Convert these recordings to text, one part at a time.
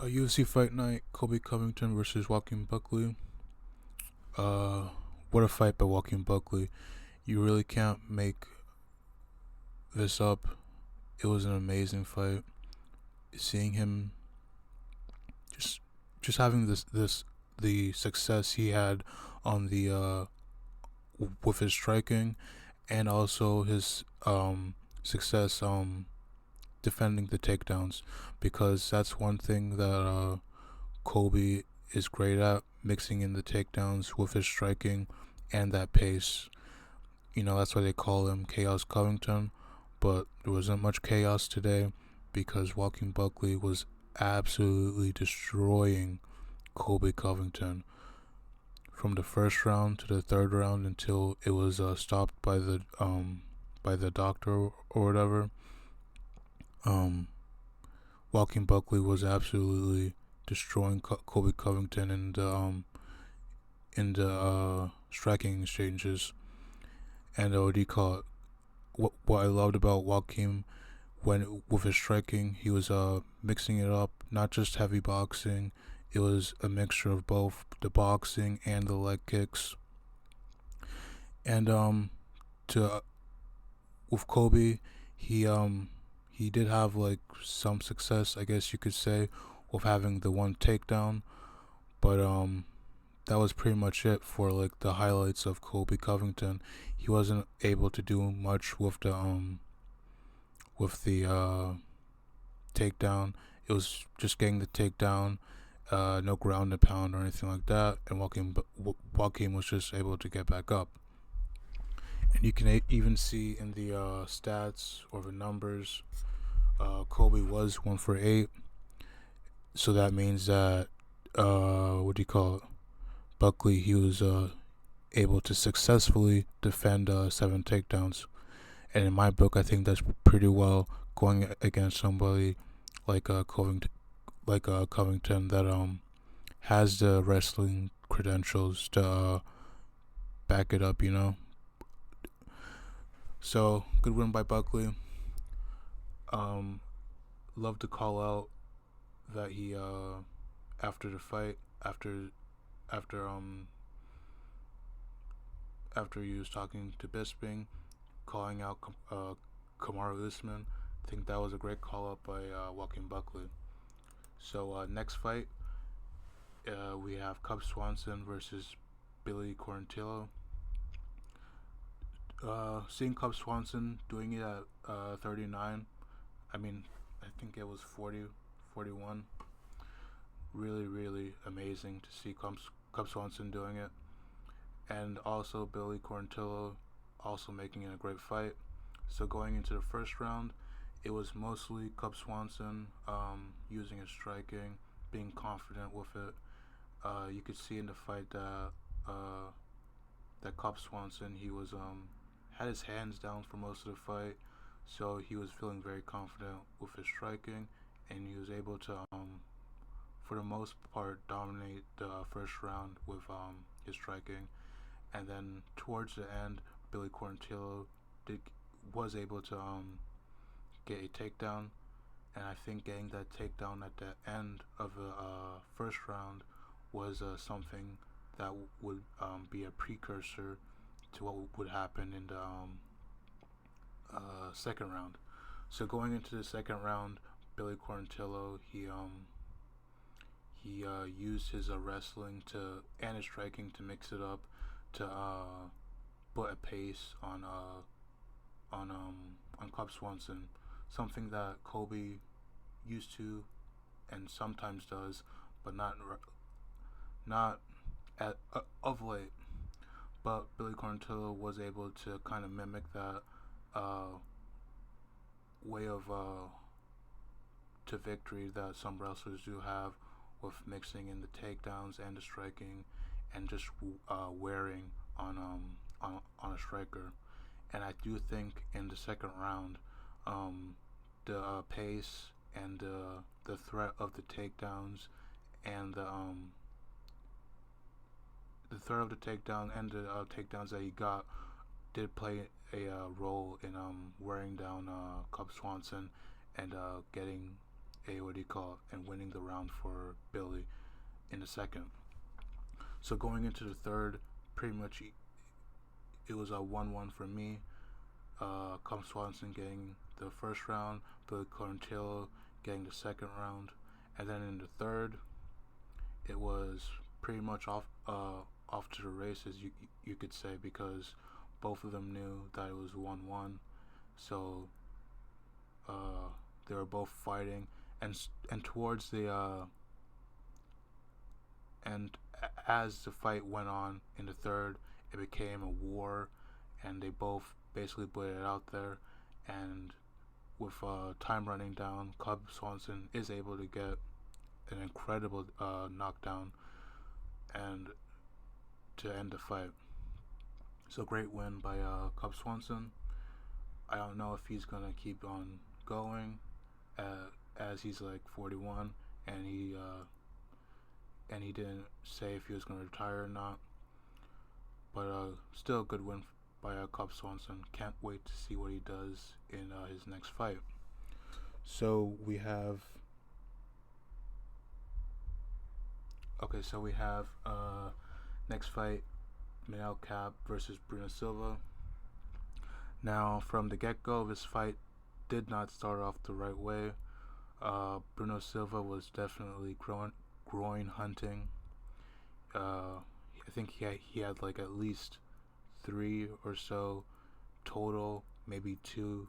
UFC Fight Night, Colby Covington versus Joaquin Buckley. Uh, what a fight by Joaquin Buckley. You really can't make this up. It was an amazing fight. Seeing him just just having this the success he had on the with his striking, and also his success defending the takedowns, because that's one thing that Colby is great at, mixing in the takedowns with his striking and that pace. That's why they call him Chaos Covington. But there wasn't much chaos today because Joaquin Buckley was absolutely destroying Colby Covington from the first round to the third round until it was stopped by the doctor or whatever. Joaquin Buckley was absolutely destroying Colby Covington in the striking exchanges. And what do you call it? What I loved about Joaquin, when with his striking, he was mixing it up, not just heavy boxing. It was a mixture of both the boxing and the leg kicks. And to with Kobe, he did have like some success, I guess you could say, with having the one takedown, but that was pretty much it for like the highlights of Colby Covington. He wasn't able to do much with the takedown. It was just getting the takedown, no ground and pound or anything like that, and Joaquin was just able to get back up. And you can even see in the stats or the numbers, Colby was 1 for 8, so that means that what do you call it? Buckley, he was able to successfully defend 7 takedowns, and in my book, I think that's pretty well going against somebody like Covington that has the wrestling credentials to back it up. So good win by Buckley. Love to call out that he after the fight, after after he was talking to Bisping, calling out Kamaru Usman. I think that was a great call up by Joaquin Buckley. So next fight, we have Cub Swanson versus Billy Quarantillo. Seeing Cub Swanson doing it at 39, I mean, I think it was 40, 41. Really, really amazing to see Cub Swanson doing it. And also Billy Quarantillo also making it a great fight. So going into the first round, it was mostly Cub Swanson using his striking, being confident with it. You could see in the fight that Cub Swanson, he was had his hands down for most of the fight, so he was feeling very confident with his striking, and he was able to for the most part dominate the first round with his striking. And then towards the end, Billy Quarantillo was able to get a takedown, and I think getting that takedown at the end of the first round was something that would be a precursor to what would happen in the second round. So going into the second round, Billy Quarantillo, he used his wrestling and his striking to mix it up to put a pace on Cub Swanson, something that Colby used to and sometimes does, but not of late. But Billy Quarantillo was able to kind of mimic that way of to victory that some wrestlers do have, with mixing in the takedowns and the striking, and just wearing on a striker. And I do think in the second round, the pace and the threat of the takedowns and the threat of the takedown and the takedowns that he got did play a role in wearing down Cub Swanson and getting and winning the round for Billy in the second. So going into the third, pretty much it was a 1-1 for me. Cub Swanson getting the first round, Billy Quarantillo getting the second round, and then in the third, it was pretty much off to the races, you could say, because both of them knew that it was 1-1. So they were both fighting, and towards the and as the fight went on in the third, it became a war, and they both basically put it out there. And with time running down, Cub Swanson is able to get an incredible knockdown and to end the fight. So great win by Cub Swanson. I don't know if he's gonna keep on going, as he's like 41, and he didn't say if he was gonna retire or not. But still a good win by Cub Swanson. Can't wait to see what he does in his next fight. So we have next fight, Manel Kape versus Bruno Silva. Now, from the get-go, this fight did not start off the right way. Bruno Silva was definitely groin hunting. I think he had like at least 3 or so total, maybe 2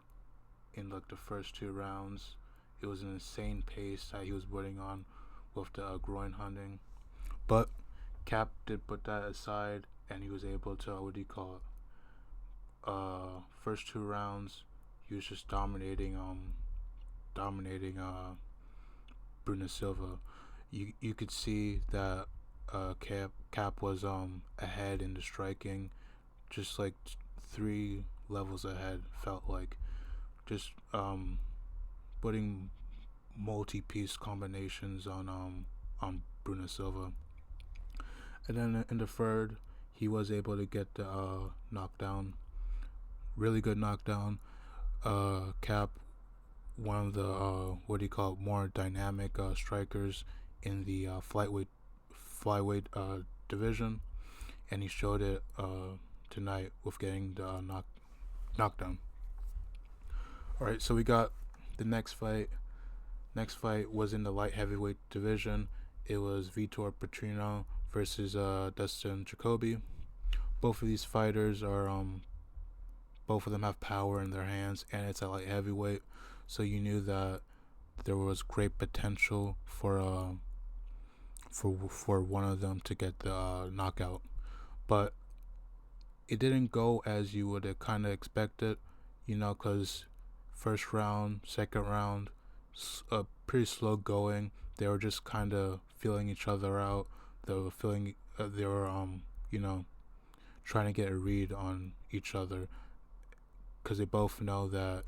in like the first 2 rounds. It was an insane pace that he was putting on with the groin hunting. But Kape did put that aside, and he was able to, first 2 rounds, he was just dominating Bruno Silva. You could see that Kape was ahead in the striking, just like 3 levels ahead. Felt like just putting multi-piece combinations on Bruno Silva. And then in the third, he was able to get the knockdown. Really good knockdown. Kape, one of the more dynamic strikers in the flyweight division, and he showed it tonight with getting the knockdown. All right, so we got the next fight. Next fight was in the light heavyweight division. It was Vitor Petrino versus Dustin Jacoby. Both of these fighters are both of them have power in their hands, and it's a light heavyweight, so you knew that there was great potential for one of them to get the knockout. But it didn't go as you would have kind of expected, because first round, second round, pretty slow going. They were just kind of feeling each other out. They were trying to get a read on each other, because they both know that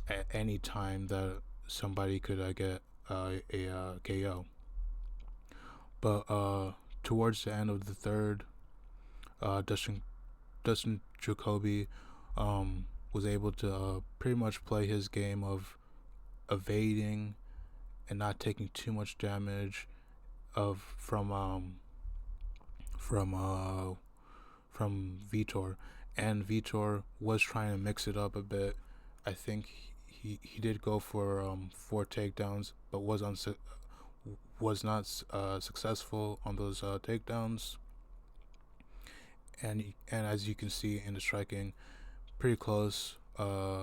at any time that somebody could get a KO. But towards the end of the third, Dustin Jacoby was able to pretty much play his game of evading and not taking too much damage from Vitor. And Vitor was trying to mix it up a bit. I think he did go for 4 takedowns, but was not successful on those takedowns. And as you can see in the striking, pretty close,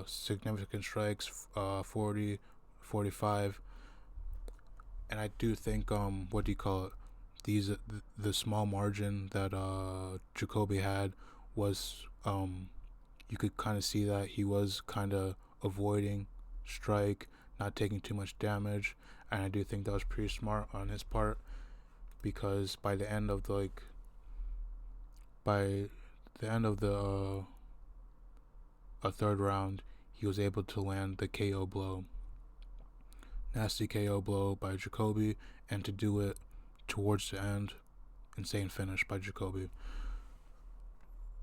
significant strikes, 40, 45. And I do think the small margin that Jacoby had was you could kind of see that he was kind of avoiding strike, not taking too much damage, and I do think that was pretty smart on his part, because by the end of the third round, he was able to land the KO blow. Nasty KO blow by Jacoby, and to do it towards the end, insane finish by Jacoby.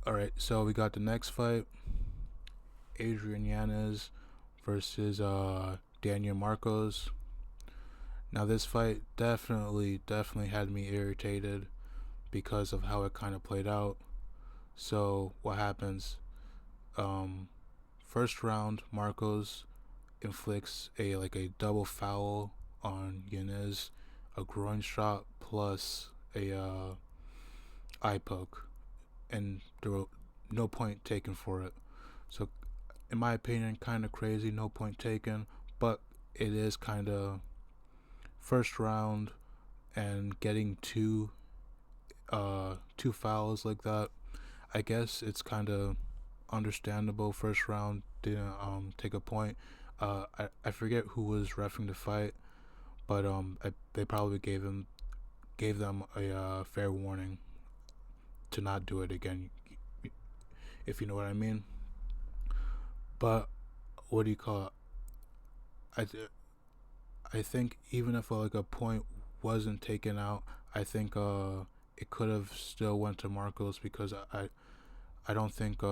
Alright, so we got the next fight, Adrian Yanez versus Daniel Marcos. Now this fight definitely had me irritated because of how it kind of played out. So what happens? Um, First round, Marcos inflicts a double foul on Yanez, a groin shot plus a eye poke, and there was no point taken for it. So, in my opinion, kind of crazy, no point taken, but it is kind of first round and getting two fouls like that. I guess it's kind of understandable. First round didn't take a point. I forget who was reffing the fight, but they probably gave them a fair warning to not do it again, if you know what I mean. But what do you call it? I think even if like a point wasn't taken out, I think it could have still went to Marcos because I don't think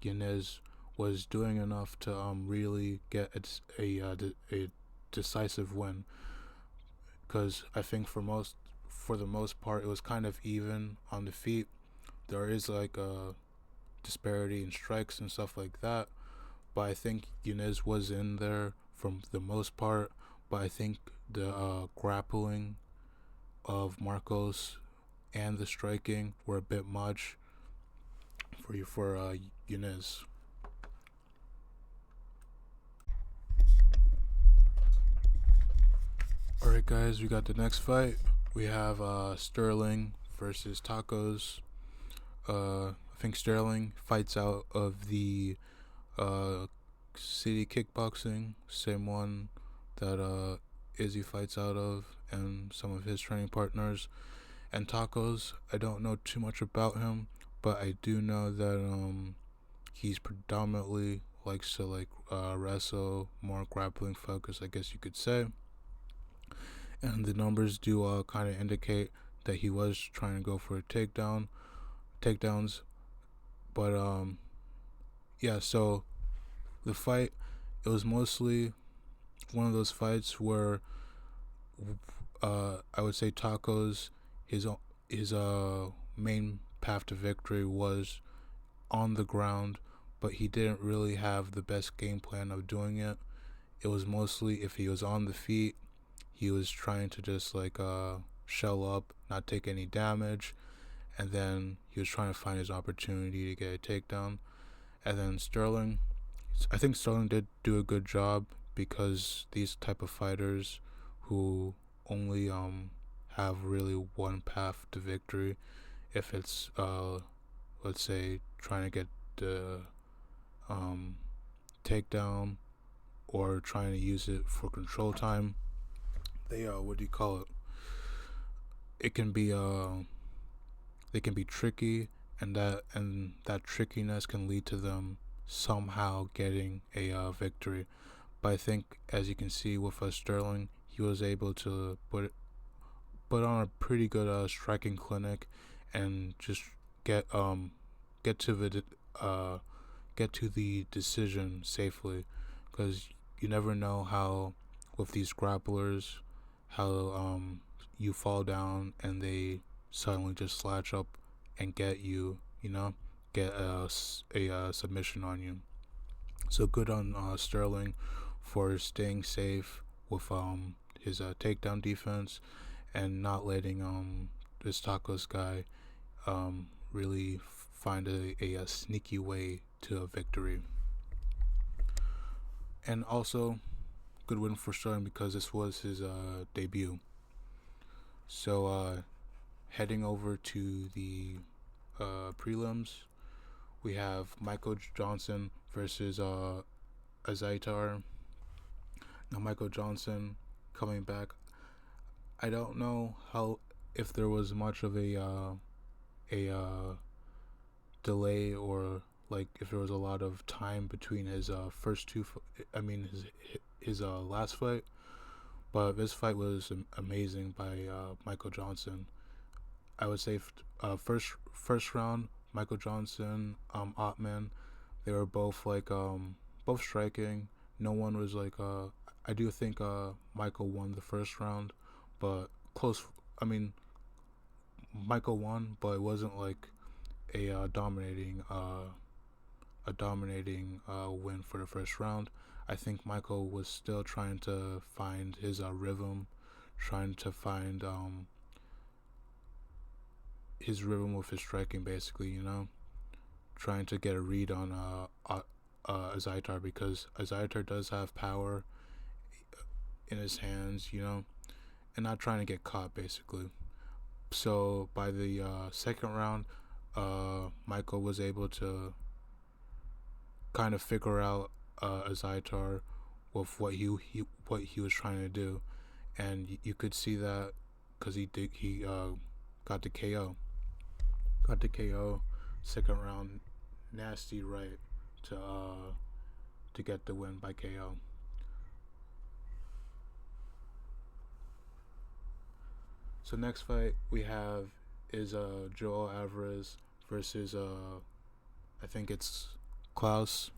Yanez was doing enough to really get a decisive win, because I think for the most part it was kind of even on the feet. There is like a disparity in strikes and stuff like that, but I think Yanez was in there from the most part. But I think the grappling of Marcos and the striking were a bit much for Yanez. All right, guys, we got the next fight. We have Sterling versus Tacos. I think Sterling fights out of the City Kickboxing, same one that Izzy fights out of, and some of his training partners. And Tacos, I don't know too much about him, but I do know that he's predominantly likes to wrestle, more grappling focus, I guess you could say. And the numbers do kind of indicate that he was trying to go for a takedowns. But yeah. So the fight, it was mostly one of those fights where I would say Tacos, his main path to victory was on the ground, but he didn't really have the best game plan of doing it. It was mostly if he was on the feet, he was trying to just shell up, not take any damage, and then he was trying to find his opportunity to get a takedown. And then Sterling, I think Sterling did do a good job, because these type of fighters who only have really one path to victory, if it's let's say trying to get the um, takedown or trying to use it for control time, they what do you call it? It can be they can be tricky, and that trickiness can lead to them somehow getting a victory. But I think, as you can see with Sterling, he was able to put on a pretty good striking clinic, and just get get to the uh, get to the decision safely, because you never know how with these grapplers how you fall down and they suddenly just slatch up and get you, get a submission on you. So good on Sterling for staying safe with his takedown defense, and not letting this Tacos guy really find a sneaky way to a victory. And also, good win for Sterling because this was his debut. So, heading over to the prelims, we have Michael Johnson versus Azaitar. Now, Michael Johnson coming back. I don't know how, if there was much of a delay, or like if there was a lot of time between his first two. I mean his last fight, but this fight was amazing by Michael Johnson. I would say first round, Michael Johnson, Ottman, they were both both striking. No one was I do think Michael won the first round, but close. I mean, Michael won, but it wasn't like a dominating win for the first round. I think Michael was still trying to find his rhythm, trying to find his rhythm with his striking, basically. Trying to get a read on Azaitar, because Azaitar does have power in his hands, and not trying to get caught, basically. So by the second round, Michael was able to kind of figure out Azaitar with what he was trying to do, and you could see that because he got the KO, second round, nasty right to get the win by KO. So next fight we have is Joel Alvarez versus I think it's Klaus.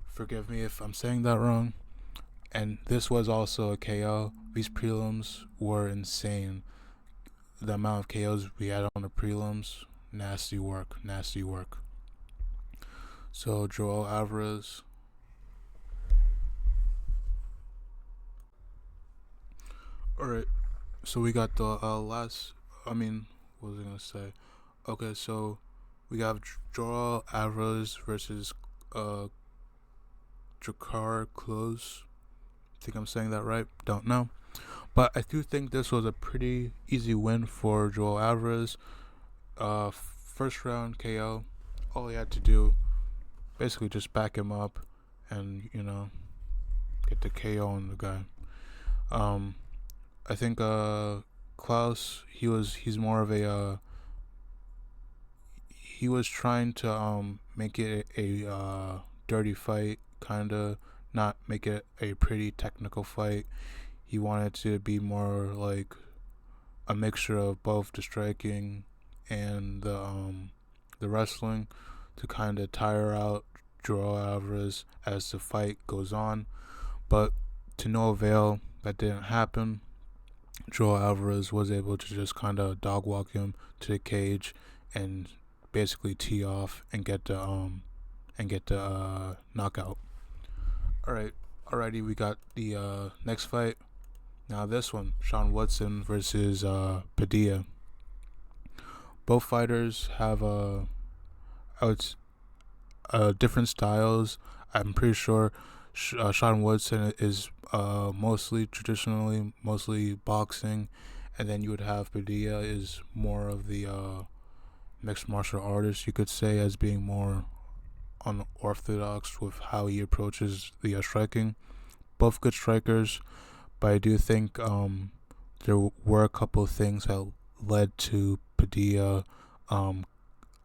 Forgive me if I'm saying that wrong. And this was also a KO. These prelims were insane. The amount of KOs we had on the prelims, nasty work. So Joel Alvarez. Alright, so we got the last, what was I going to say? Okay, so we have Joel Alvarez versus Jakar Close. Think I'm saying that right? Don't know. But I do think this was a pretty easy win for Joel Alvarez. First round KO. All he had to do, basically just back him up and, get the KO on the guy. I think Klaus, he's more of a he was trying to make it a dirty fight, kinda, not make it a pretty technical fight. He wanted to be more like a mixture of both the striking and the wrestling, to kind of tire out Joel Alvarez as the fight goes on. But to no avail, that didn't happen. Joel Alvarez was able to just kind of dog walk him to the cage and basically tee off and get the knockout. Alrighty, we got the next fight. Now this one, Sean Woodson versus Padilla. Both fighters have different styles. I'm pretty sure Sean Woodson is mostly boxing, and then you would have Padilla is more of the mixed martial artist, you could say, as being more unorthodox with how he approaches the striking. Both good strikers, but I do think there were a couple of things that led to Padilla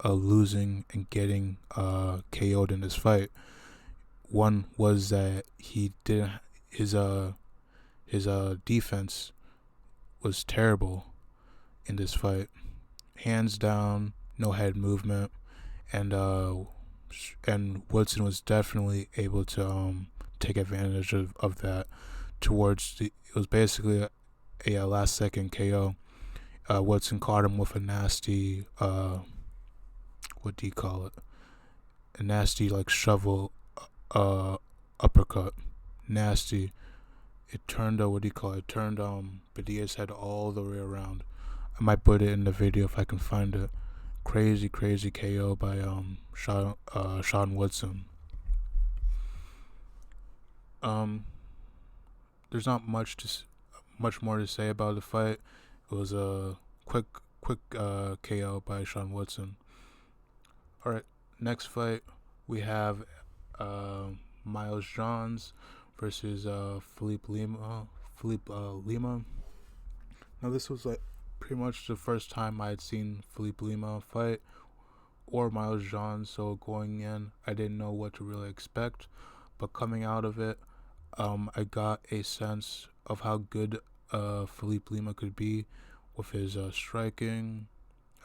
losing and getting KO'd in this fight. One was that he didn't his defense was terrible in this fight. Hands down, no head movement, and Woodson was definitely able to take advantage of that. It was basically a last second KO. Woodson caught him with a nasty what do you call it? A nasty like shovel uppercut. Nasty. It turned It turned Padilla's head all the way around. I might put it in the video if I can find it. Crazy KO by Sean Woodson. There's not much more to say about the fight. It was a quick KO by Sean Woodson. All right, next fight we have Miles Johns versus Philippe Lima. Now this was like pretty much the first time I had seen Philippe Lima fight or Miles Johns, so going in I didn't know what to really expect, but coming out of it, I got a sense of how good Philippe Lima could be with his striking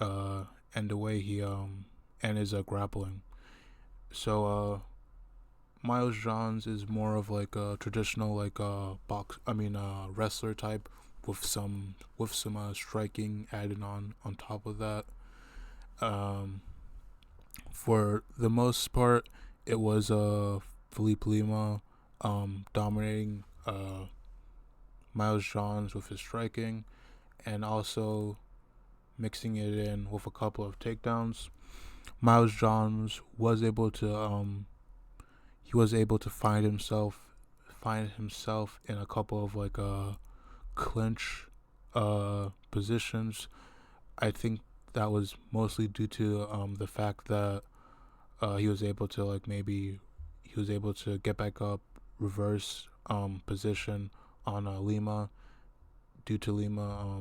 and the way he and his grappling. So Miles Johns is more of like a traditional like wrestler type with some striking added on top of that. Um, for the most part, it was Felipe Lima dominating Miles Johns with his striking, and also mixing it in with a couple of takedowns. Miles Johns was able to find himself in a couple of like clinch positions. I think that was mostly due to the fact that he was able to get back up, reverse position on Lima, due to Lima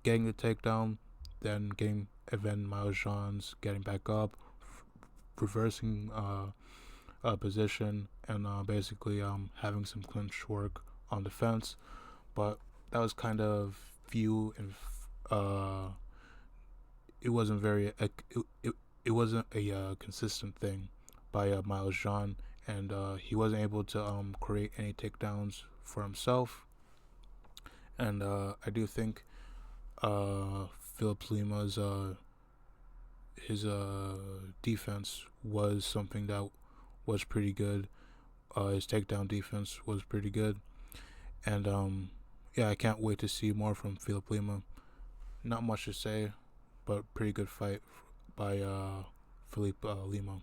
getting the takedown, then getting Evan Miles Johns getting back up, reversing position, and basically having some clinch work on defense. But that was kind of few, and it wasn't very it wasn't a consistent thing by Miles John, and he wasn't able to create any takedowns for himself. And I do think Philip Lima's his defense was something that was pretty good. His takedown defense was pretty good, and yeah, I can't wait to see more from Philip Lima. Not much to say, but pretty good fight by Philippe Lima.